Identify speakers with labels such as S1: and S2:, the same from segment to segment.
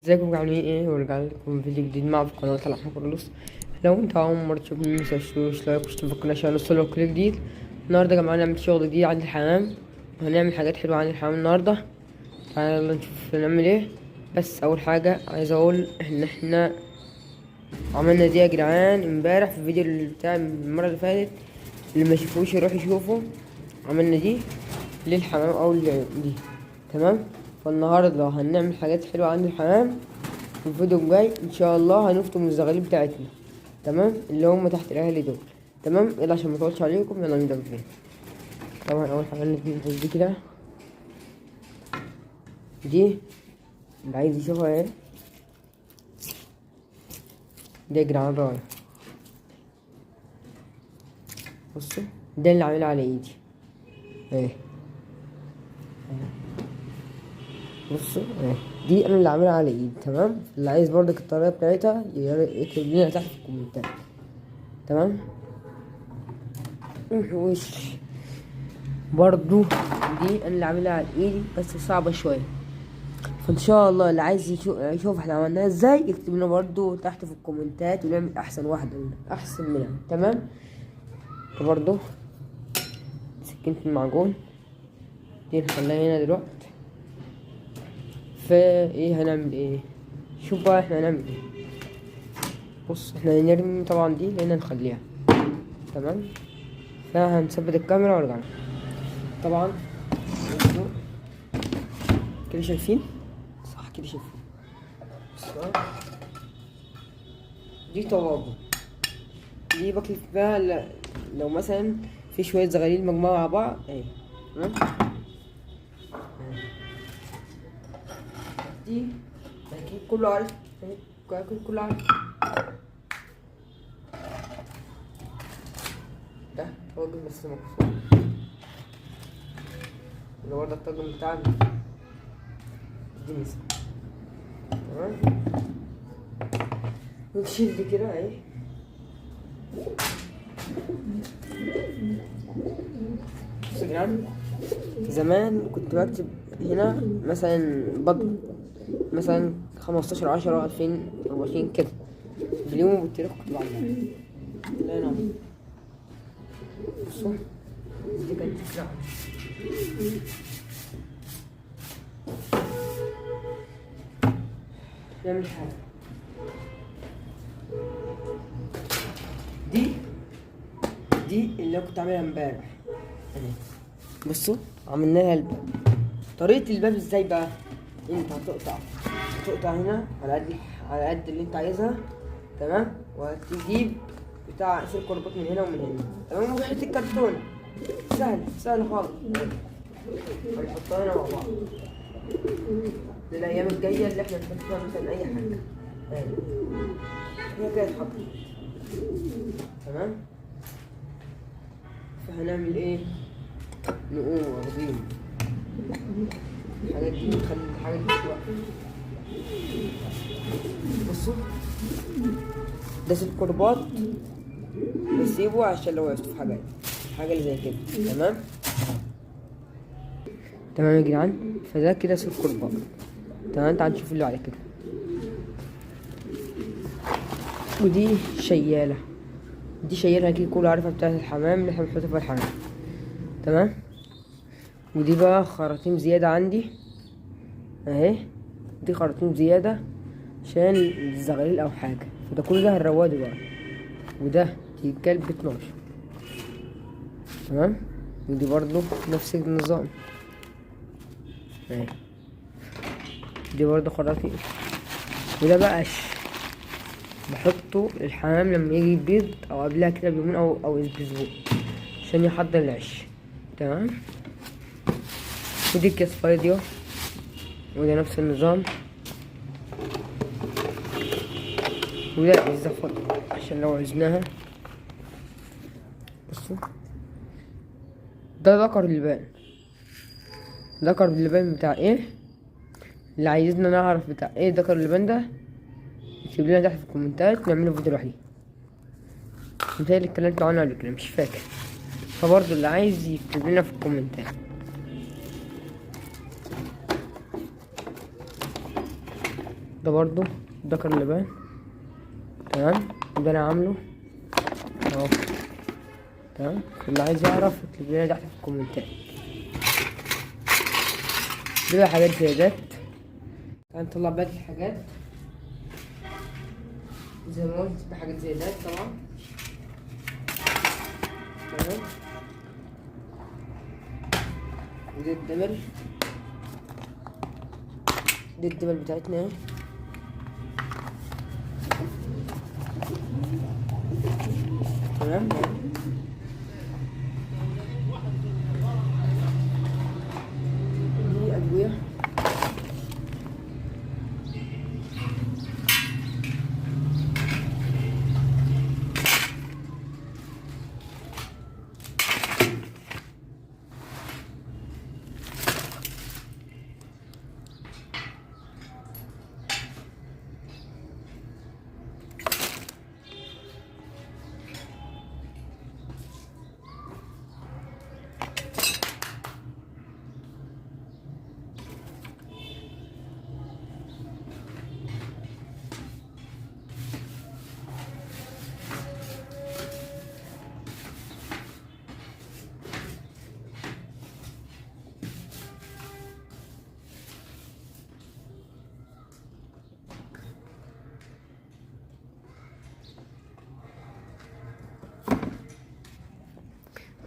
S1: ازيكم عاملين ايه؟ ورجع لكم فيديو جديد مع في قناة الأحمر كرولوس. لو انت أول مرة تشوفني متنسوش لايك واشتراك في القناة عشان يوصلك كل جديد. النهاردة يا جماعة هنعمل شغل جديد عند الحمام، وهنعمل حاجات حلوة عند الحمام النهاردة. تعالى يلا نشوف هنعمل ايه. بس أول حاجة عايز أقول إن احنا عملنا دي يا جدعان امبارح في الفيديو بتاع المرة اللي فاتت. اللي ما شافوش يروح يشوفه. عملنا دي للحمام أو دي، تمام. فالنهاردة هنعمل حاجات حلوة عند الحمام. في الفيديو الجاي ان شاء الله هنفطم الزغاليل بتاعتنا، تمام، اللي هم تحت الاهلي دول، تمام. يلا عشان ما اطولش عليكم يلا نبدا فيه. طبعا اول حاجه نحط دي كده، دي اللي عايز يشوفها ايه، ده يا جدعان رايح. بصوا ده اللي عاملها على ايدي ايه، بصوا ايه، دي انا اللي عاملها على ايدي، تمام. اللي عايز برضك الطريقه بتاعتها يكتب لنا تحت في الكومنتات، تمام. وش برضو دي انا اللي عاملها على ايدي بس صعبة شوية. فان شاء الله اللي عايز يشوف احنا عملناها ازاي يكتب لنا برضو تحت في الكومنتات ونعمل احسن واحدة احسن منها، تمام. برضو سكينة المعجون دي نخليها هنا دلوقتي. ايه هنعمل ايه؟ شوف بقى احنا هنعمل ايه. بص احنا هنرمي طبعا دي لان نخليها، تمام. فهنثبت الكاميرا ورجعنا. طبعا كده شايفين صح، كده شايفين. دي طوابة، دي بكلف بيها لو مثلا في شوية زغاليل مجموعة مع بعض اهي، تمام. دي اكيد كله عارف، اكيد كله عارف ده طاجن بس مكسور، اللي هو ده الطاجن بتاعنا، دي مثلا، تمام. ونشيل دي كده اهي. بصوا يا جدعان، زمان كنت بكتب هنا مثلا بضرب مثلا 15 10 2024 كده باليوم وبالتاريخ كنت بعملها. الله ينور. بصوا دي كانت تسرع. نعمل حاجة دي اللي انا كنت عاملها امبارح اهي. بصوا عملنا لها الباب. طريقة الباب ازاي بقى؟ انت هتقطع هنا على قد اللي انت عايزها، تمام. وهتجيب بتاع سلك رباط من هنا ومن هنا، تمام. وحتة الكرتونة سهل خالص، هنحطها هنا مع بعض للأيام الجاية اللي احنا نحط فيها مثلا أي حاجة اهي. هي كده اتحطت، تمام. فهنعمل ايه؟ نقوم واخدين الحاجات دي نخلي الحاجات دي شوية. بصوا ده سلك رباط بسيبه عشان لو وقفت في حاجة اللي زي كده، تمام. تمام يا جدعان، فده كده سلك رباط، تمام. تعال نشوف اللي على كده. ودي شيالة، دي شيالة اكيد كله عارفها بتاعت الحمام اللي احنا بنحطها في الحمام، تمام. ودي بقى خراطيم زيادة عندي اهي، دي خراطيم زيادة عشان الزغاليل او حاجة، فده كل ده هنروده بقى. وده الكلب ب12، تمام. ودي برضو نفس النظام اهي، دي برضو خراطيم. وده بقى قش بحطه للحمام لما يجي يبيض او قبلها كده بيومين او اسبوع عشان يحضر العش، تمام. ودي كيس فاضية، وده نفس النظام. وده الزفر عشان لو عزناها. بصوا ده ذكر اللبان بتاع ايه. اللي عايزنا نعرف بتاع ايه ذكر اللبان ده يكتب لنا تحت في الكومنتات نعمله فيديو لوحدي. متهيألي اتكلمت عنه قبل كده مش فاكر، فبرضه اللي عايز يكتب لنا في الكومنتات. ده برضو ذكر اللبان. تمام، ده انا عامله اهو. تمام، اللي عايز يعرف اكتب لنا تحت في الكومنتات. دي بقى حاجات زيادات. تعالى نطلع باقي الحاجات. زي ما قلت ده حاجات زيادات طبعا. تمام، ودي الدبل. دي الدبل بتاعتنا اهي. تمام، دي أدوية.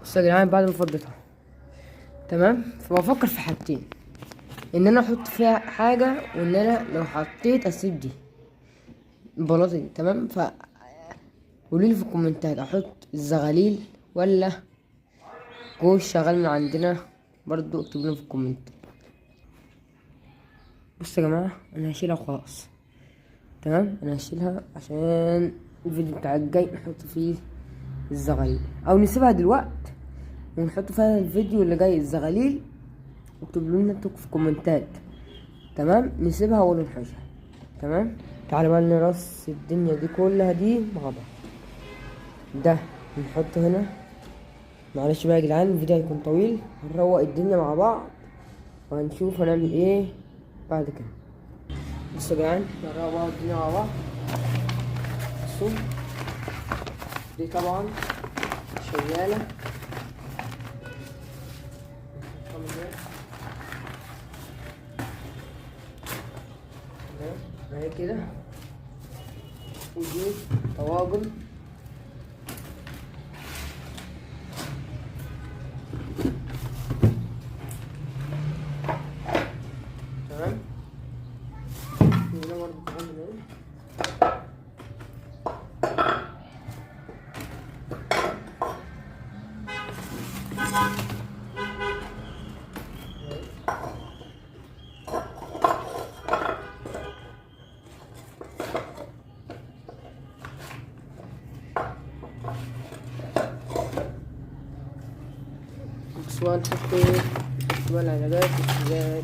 S1: بصوا يا جدعان، بعد ما فضيتها تمام، فبفكر في حاجتين: ان انا احط فيها حاجه، وان انا لو حطيت اسيب دي البلاطه دي. تمام، قولولي في الكومنتات احط الزغاليل ولا جوز شغال من عندنا، برضو اكتبولنا في الكومنت. بصوا يا جماعه، انا هشيلها وخلاص. تمام، انا هشيلها عشان الفيديو بتاع الجاي نحط فيه الزغاليل، او نسيبها دلوقت ونحط فيها الفيديو اللي جاي الزغاليل. اكتبوا لنا انتوا في الكومنتات. تمام، نسيبها ولا نحوشها. تمام، تعالوا بقى نرص الدنيا دي كلها دي مع بعض. ده نحطه هنا. معلش بقى يا جدعان، الفيديو هيكون طويل. هنروق الدنيا مع بعض وهنشوف هنعمل ايه بعد كده. بصوا يا جدعان، هنروق بقى الدنيا مع بعض. بصوا دي طبعا شغالة. اهي كده، ودي طواجن. تمام، هنا برضه طواجن اهي. بصوا نحط بقى العنبات والسجاد.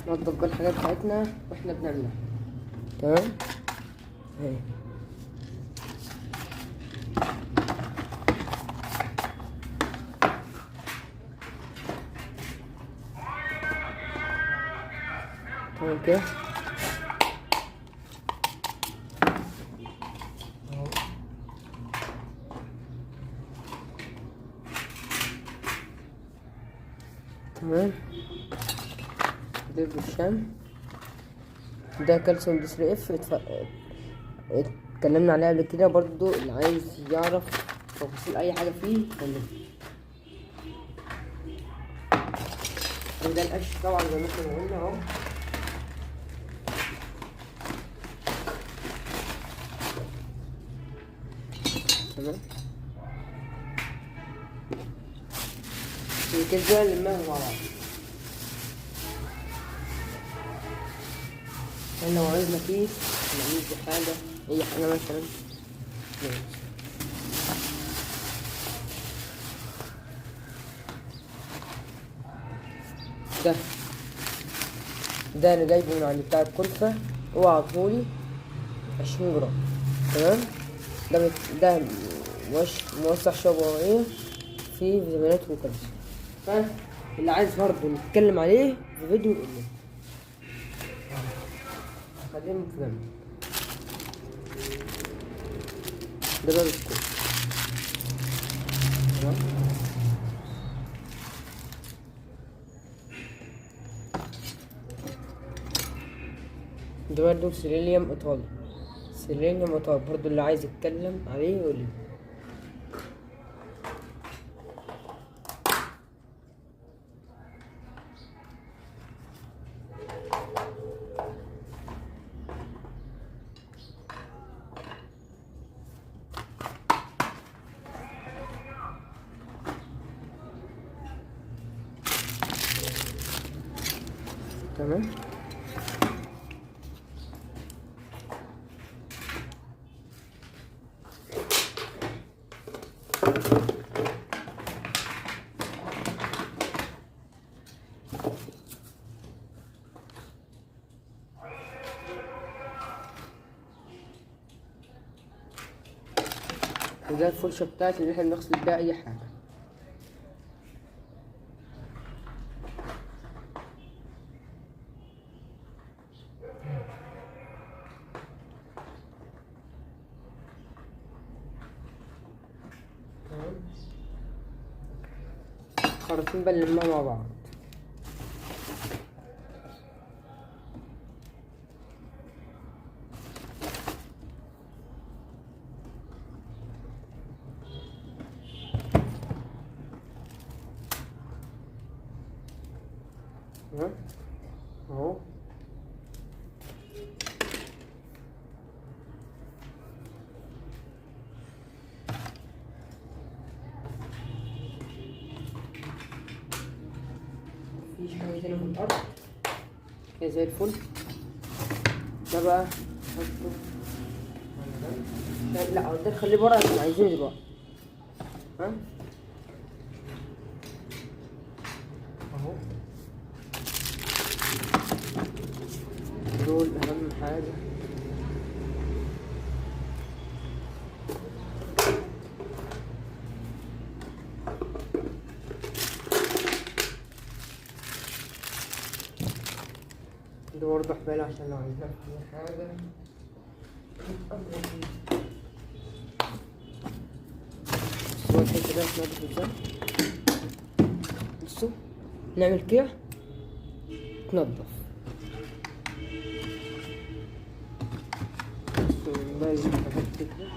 S1: ننضف بقى الحاجات بتاعتنا واحنا بنعملها. تمام، اهي. تمام كده. تمام، ده بالشام. ده كالسيوم دي 3 اف اتكلمنا عليه قبل كده برضو. اللي عايز يعرف تفاصيل اي حاجه فيه كلمني. وده القش طبعا زي ما احنا قلنا اهو. تمام، كده نلمها مع بعض. لو عايزنا كيس نعمل بيه حاجة، أي حاجة مثلا. ده انا جايبه من عند بتاع الكلفة، هو عطولي 20 جرام. تمام. ده موسع شبوية فيه فيتامينات وكالسيوم، فاللي عايز برضه نتكلم عليه في فيديو يقول لي. خلينا في جنب. ده بقى بسكوت. تمام. ده برضه سيلينيوم ايطالي، برضه اللي عايز يتكلم عليه يقول لي. تمام. وده الفرشة بتاعتي اللي احنا بنغسل بيها اي حاجة. خرطين بنلمها مع بعض. اهو. مفيش حاجة تانية في الأرض كده زي الفل. ده بقى نحطه على جنب. لا ده نخليه برا عشان عايزينه دلوقتي. ها اهو. دول أهم حاجة. ده برضه حبالة عشان لو عايزين أي حاجة. بصوا الحتة ده تنضف ازاي. بصوا نعمل كده تنضف. بصوا نبين حاجات كده.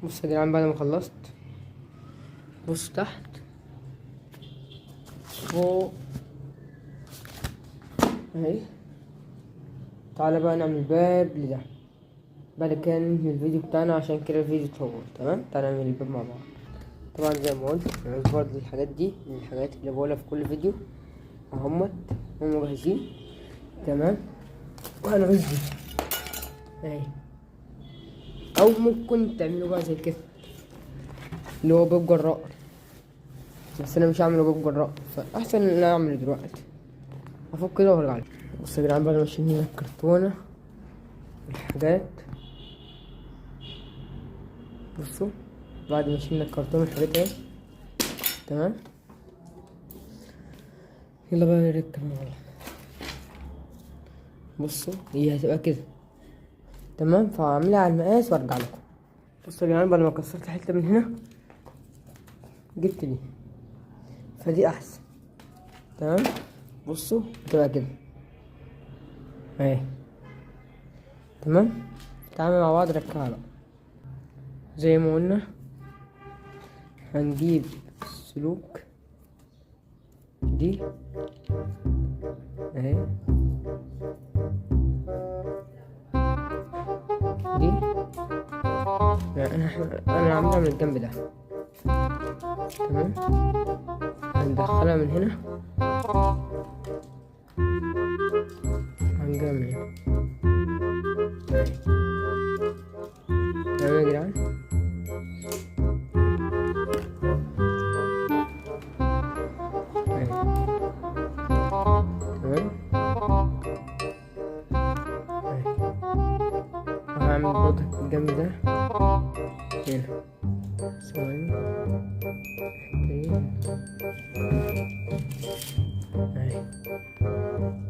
S1: بصوا يا جدعان بعد ما خلصت، بصوا تحت فوق اهي. تعالى بقى نعمل باب لده. بعد كده ننهي الفيديو بتاعنا عشان كده الفيديو طول. تمام. تعالى نعمل الباب مع بعض. طبعا زي ما قلت عايز برضه الحاجات دي من الحاجات اللي بقولها في كل فيديو هم جاهزين. تمام. وهنعوز دي اهي، او ممكن تعملوا بقى زي كده اللي هو باب جراء، بس انا مش هعمله باب جراء، فاحسن ان انا اعمله دلوقتي. افك كده وارجع لكم. بصوا يا جدعان بعد ما شلنا الكرتونه والحاجات، بصوا بعد ما شلنا الكرتون والحاجات اهي. تمام. يلا بقى نركب مع بعض. بصوا هي هتبقى كده. تمام. فهعملها على المقاس وارجع لكم. بصوا يا جدعان بعد ما كسرت حته من هنا جبت دي، فدي احسن. تمام. بصوا بتبقى كده اهي. تمام. تعالوا مع بعض نركبها بقى زي ما قلنا. هنجيب السلوك دي اهي، دي انا عاملها من الجنب ده. تمام، هندخلها من هنا، هنجيبها من هنا. تمام يا جدعان، تمام. وهعمل برضه الجنب ده هنا. ثواني، اهي،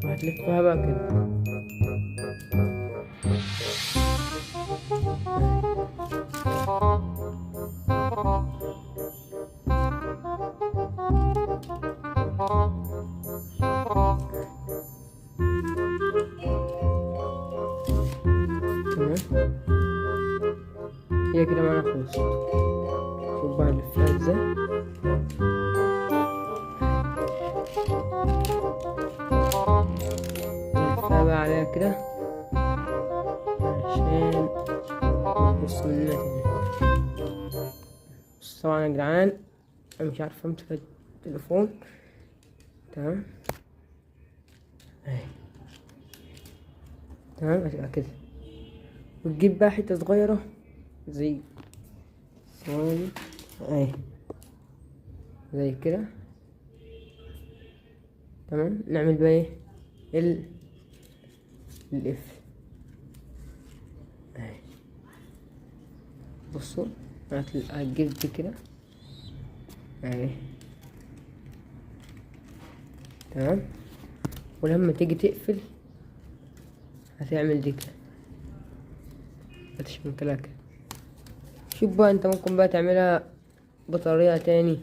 S1: وهتلفها بقى كده. تمام، هي كده معانا خلصت. شوف بقى نلفها ازاي. نلفها بقى عليها كده عشان نبص مننا تاني. بس طبعا يا جدعان انا مش عارف امسك التليفون. تمام اهي، تمام هتبقى كده. وتجيب بقى حتة صغيرة زي ثواني اهي، زي كده. تمام، نعمل بقى ايه القفل اهي. بصوا، هتجيب دي كده اهي. تمام، ولما تيجي تقفل هتعمل دي كده، هتشمكلها كده. شوف بقى انت ممكن بقى تعملها بطريقة تاني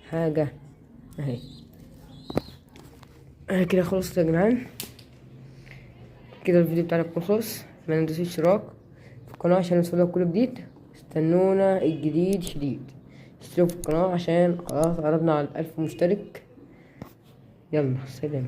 S1: حاجة اهي. كده خلصت يا جدعان، كده الفيديو بتاعنا يكون خلص. ما تنسوش اشتراك في القناة عشان يوصلك كل جديد. استنونا، الجديد شديد. اشتركوا في القناة عشان خلاص قربنا على 1000 مشترك. يلا سلام.